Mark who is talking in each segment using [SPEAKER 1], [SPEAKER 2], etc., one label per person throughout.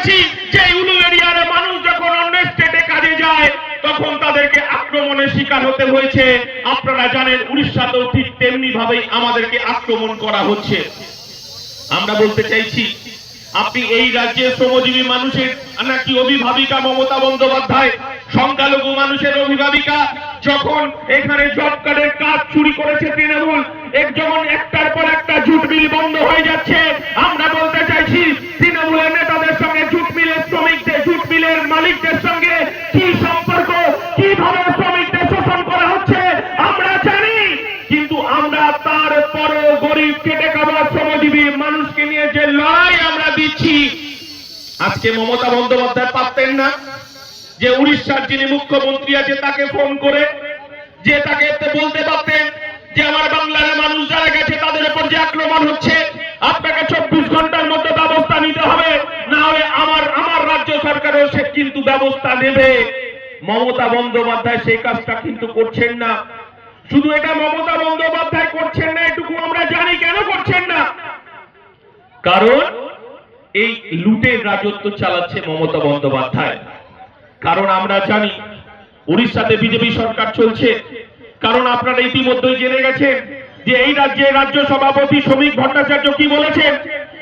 [SPEAKER 1] দেখেছি যে উলুবেড়িয়ার মানুষ যখন অন্য স্টেটে কাজে যায় তখন তাদেরকে আক্রমণের শিকার হতে হয়েছে। আপনারা জানেন উড়িষ্যাতেও ঠিক তেমনি ভাবেই আমাদেরকে আক্রমণ করা হচ্ছে। আমরা বলতে চাইছি, আপনি এই রাজ্যের শ্রমজীবী মানুষের নাকি অভিভাবিকা মমতা বন্দ্যোপাধ্যায়, সংখ্যালঘু মানুষের অভিভাবিকা, যখন এখানে জব কার্ডের কাজ চুরি করেছে তৃণমূল, যখন একটার পর একটা জুট মিল বন্ধ হয়ে যাচ্ছে, আমরা বলতে চাইছি তৃণমূলের নেতাদের সঙ্গে জুট মিলের শ্রমিকদের, জুট মিলের মালিকদের সঙ্গে কি সম্পর্ক, কিভাবে শ্রমিকদের শোষণ করা হচ্ছে আমরা জানি। কিন্তু আমরা তারপরও গরিব খেটে খাওয়া শ্রমজীবী মানুষকে নিয়ে যে লড়াই আমরা দিচ্ছি, আজকে মমতা বন্দ্যোপাধ্যায় পারতেন না যে উড়িষ্যার যিনি মুখ্যমন্ত্রী আছে তাকে ফোন করে যে তাকে বলতে পারতেন যে আমার বাংলার মানুষ যারা গেছে তাদের উপর যে আক্রমণ হচ্ছে আপনাকে 24 ঘন্টার মধ্যে ব্যবস্থা নিতে হবে, না হলে আমার রাজ্য সরকারও সে কিন্তু ব্যবস্থা নেবে। মমতা বন্দ্যোপাধ্যায় সেই কাজটা কিন্তু করছেন না। শুধু এটা মমতা বন্দ্যোপাধ্যায় করছেন না, এটুকু আমরা জানি কেন করছেন না, কারণ এই লুটের রাজত্ব চালাচ্ছে মমতা বন্দ্যোপাধ্যায়। কারণ আমরা জানি উড়িষ্যাতে বিজেপি সরকার চলছে, কারণ আপনারা ইতিমধ্যেই জেনে গেছেন যে এই রাজ্যের রাজ্য সভাপতি শ্রমিক ভট্টাচার্য কি বলেছেন।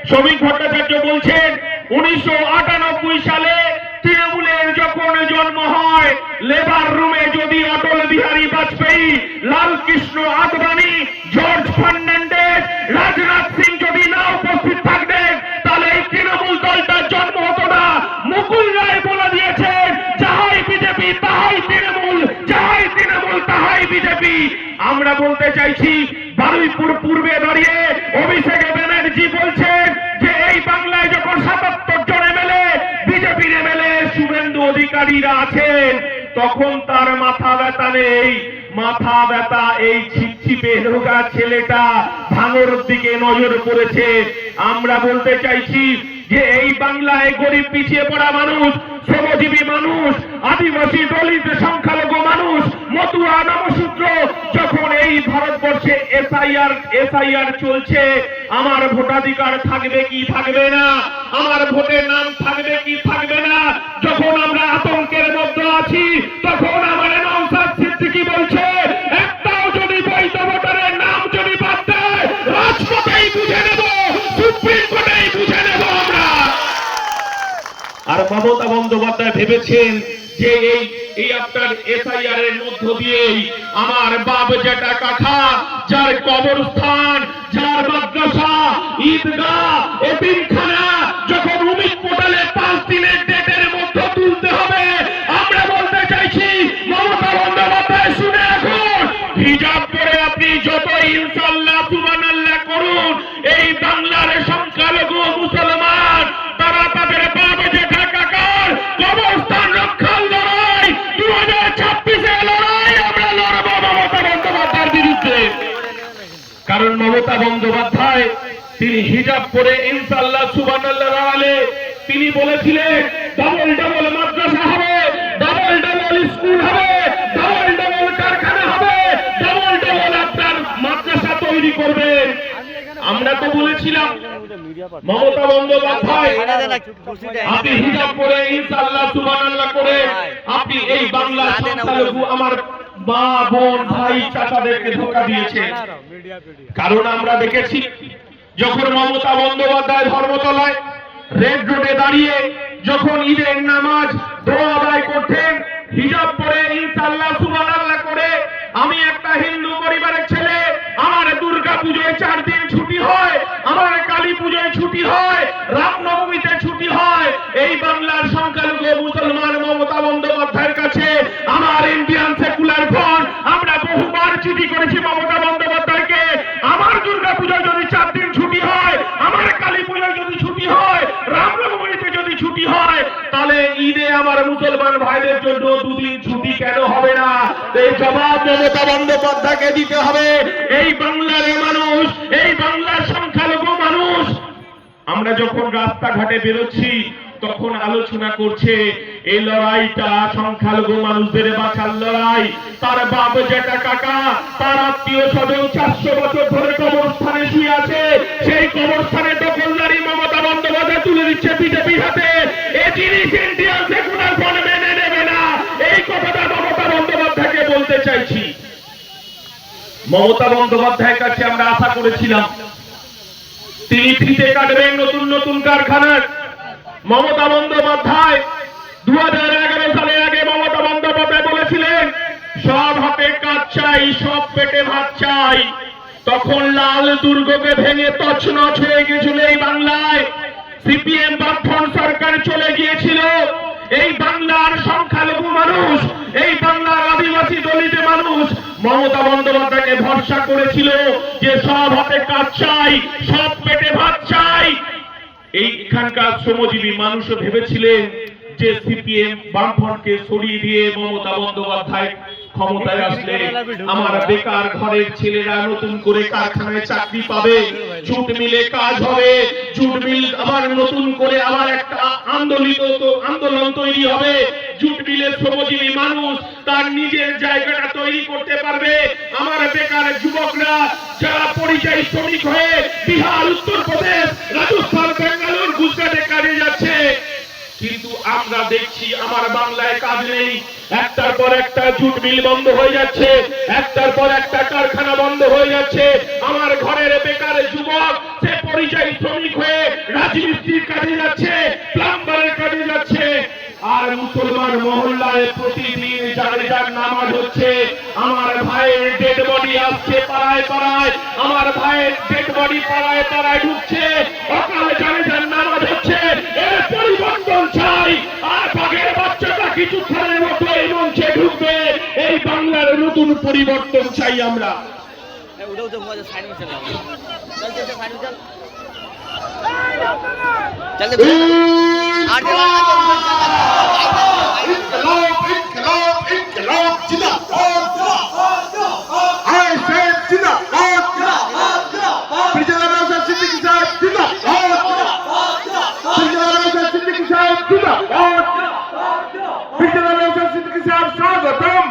[SPEAKER 1] শ্রমিক ভট্টাচার্য বলছেন 1998 সালে তৃণমূলের যখন জন্ম হয়, লেবার রুমে যদি অটল বিহারী বাজপেয়ী, লালকৃষ্ণ আদবানি, জর্জ ফার্নান্ডেজ, রাজনাথ সিং যদি না উপস্থিত থাকতেন তাহলে এই তৃণমূল দলটার জন্ম হতো না। মুকুল রায় বলে দিয়েছেন যাহাই বিজেপি তাহাই তৃণমূল, যাহাই তৃণমূল তাহাই বিজেপি। আমরা বলতে চাইছি বারুইপুর পূর্বে দাঁড়িয়ে অভিষেক ব্যানার্জি বলছেন যে এই বাংলায় যখন 77 জন এমএলএ, বিজেপির এমএলএ শুভেন্দু অধিকারীরা আছেন, তখন তার মাথা ব্যথা নেই। মাথা ব্যথা এই ছিপছিপে রোগা ছেলেটা ভাঙর দিকে নজর পড়েছে। আমরা বলতে চাইছি যে এই বাংলায় গরিব পিছিয়ে পড়া মানুষ, শ্রমজীবী মানুষ, আদিবাসী, দলিত, সংখ্যালঘু মানুষ, মতুয়া, নমশূদ্র, যখন এই ভারতবর্ষে এসআইআর চলছে, আমার ভোটাধিকার থাকবে কি থাকবে না, আমার ভোটের নাম থাকবে কি থাকবে না, যখন আমরা আতঙ্কের মধ্যে আছি, তখন আমার নওশাদ সিদ্দিকী বলছে একটাও যদি বৈধ ভোটারের নাম যদি বাদ দেয় রাজপথেই বুঝে নেব, সুপ্রিম কোর্টেই বুঝে নেব আমরা। আর মমতা বন্দ্যোপাধ্যায় ভেবেছেন যে এই আপনার এসআইআর এর মধ্য দিয়েই আমার বাপ জেঠা কাকা, যার কবরস্থান, যার মাদ্রাসা, ঈদগাহ, এতিমখানা যখন উমিদ পোর্টালে 5 দিনের ডেটের মধ্যে তুলতে হবে, আমরা বলতে চাইছি মমতা বন্দ্যোপাধ্যায় শুনে রাখুন, হিজাব পরে আপনি যত ইনশাআল্লাহ সুবহানাল্লাহ করুন, এই বাংলার সংখ্যালঘু মুসলমান তারা তাদের বাপ জেঠা কাকার কবরস্থান রক্ষার লড়াই 2026 লড়াই আমরা লড়ব মমতা বন্দ্যোপাধ্যায়ের বিরুদ্ধে। কারণ মমতা বন্দ্যোপাধ্যায় তিনি হিজাব পরে ইনশাআল্লাহ সুবহানাল্লাহ লড়ালে তিনি বলেছিলেন ডাবল ডাবল মাদ্রাসা হবে, ডাবল ডাবল স্কুল হবে, ডাবল ডাবল কারখানা হবে, ডাবল ডাবল আপনার মাদ্রাসা তৈরি করবেন। আমরা তো বলেছিলাম মমতা বন্দ্যোপাধ্যায় আপনি হিজাব করে ইনশাআল্লাহ সুবহানাল্লাহ করে আপনি এই বাংলা সংখ্যালঘু আমার মা বোন ভাই চাচাদেরকে ধোঁকা দিয়েছেন। কারণ আমরা দেখেছি যখন মমতা বন্দ্যোপাধ্যায় ধর্মতলায় রেড রোডে দাঁড়িয়ে যখন ঈদের নামাজ দোয়া আদায় করতেন হিজাব পরে ইনশাআল্লাহ সুবহানাল্লাহ করে, আমি একটা হিন্দু পরিবারের ছেলে, আমার দুর্গা পুজোয় 4 দিন ছুটি হয়, আমার কালী পুজোয় ছুটি হয়, রামনবমীতে ছুটি হয়, এই বাংলার সংখ্যালঘু মুসলমান মমতা বন্দ্যোপাধ্যায়ের কাছে আমার ইন্ডিয়ান সেকুলার ফ্রন্ট আমরা বহুবার চিঠি করেছি মমতা বন্দ্যোপাধ্যায়কে, আমার দুর্গা পুজোয় যদি 4 দিন ছুটি হয়, আমার কালী পুজোয় যদি ছুটি হয়, রামনবমীতে যদি ছুটি হয়, তাহলে ঈদে আমার মুসলমান ভাইদের জন্য 2 দিন ছুটি কেন হবে না? এই জবাব মমতা বন্দ্যোপাধ্যায়কে দিতে হবে। এই বাংলার মানুষ, এই বাংলার সংখ্যালঘু মানুষ, আমরা যখন রাস্তাঘাটে বেরোচ্ছি তখন আলোচনা করছে এই লড়াইটা সংখ্যালঘু মানুষদের বাঁচার লড়াই। তার বাপ জেঠা কাকা, তার আত্মীয় স্বজন 400 বছর ধরে কবরস্থানে শুয়ে আছে, সেই কবরস্থানে দখলদারি মমতা বন্দ্যোপাধ্যায় তুলে দিচ্ছে বিজেপির হাতে। জিনিস ইন্ডিয়ান সেকুলার ফ্রন্ট মেনে নেবে না, এই কথাটা মমতা বন্দ্যোপাধ্যায়কে বলতে চাইছি। মমতা বন্দ্যোপাধ্যায়ের কাছে আমরা আশা করেছিলাম তিনি ফিতে কাটবেন নতুন নতুন কারখানার। মমতা বন্দ্যোপাধ্যায় 2011 সালের আগে মমতা বন্দ্যোপাধ্যায় বলেছিলেন সব হাতে কাজ চাই, সব পেটে ভাত চাই। তখন লাল দুর্গকে ভেঙে তছনছ হয়ে গেছিল এই বাংলায়। সিপিএম বামফ্রন্ট সরকার চলে গিয়েছিল। এই বাংলার সংখ্যালঘু মানুষ, এই বাংলার আদিবাসী দলিত মানুষ মমতা বন্দ্যোপাধ্যায়কে ভরসা করেছিল যে সব হাতে কাজ চাই, সব পেটে ভাত চাই। এইখানকার শ্রমজীবী মানুষও ভেবেছিলেন যে সিপিএম বামফ্রন্টকে সরিয়ে দিয়ে মমতা বন্দ্যোপাধ্যায় ক্ষমতায় আসলে আমার বেকার ঘরের ছেলেরা নতুন করে কারখানায় চাকরি পাবে, জুট মিলে কাজ হবে, জুট মিল আবার নতুন করে আবার একটা আন্দোলন তৈরি হবে। জুট মিলের শ্রমজীবী মানুষ তার নিজের জায়গাটা তৈরি করতে পারবে। আমার বেকার যুবকরা যারা পরিযায়ী শ্রমিক হয়ে বিহার, উত্তরপ্রদেশ, রাজস্থান, বেঙ্গালুরু, গুজরাটে কাজে যাচ্ছে, কিন্তু আমরা দেখছি আমার বাংলায় কাজ নেই। একটার পর একটা জুট মিল বন্ধ হয়ে যাচ্ছে, একটার পর একটা কারখানা বন্ধ হয়ে যাচ্ছে। আমার ঘরের বেকার যুবক সে পরিযায়ী শ্রমিক হয়ে রাজমিস্ত্রির কাজে যাচ্ছে, প্লাম্বারের কাজে যাচ্ছে। আর মুসলমান মহল্লায় প্রতিদিন জানাজার নামাজ হচ্ছে। আমার ভাইয়ের ডেড বডি আসছে পাড়ায় পাড়ায়, আমার ভাইয়ের ডেড বডি পাড়ায় পাড়ায় ঢুকছে, অকাল জানাজার নামাজ হচ্ছে। এর পরিবর্তন চাই। আর বাঘের বাচ্চাটা কিছুক্ষণের মতো এই মঞ্চে ঢুকবে। এই বাংলার নতুন পরিবর্তন চাই আমরা।
[SPEAKER 2] स्वागतम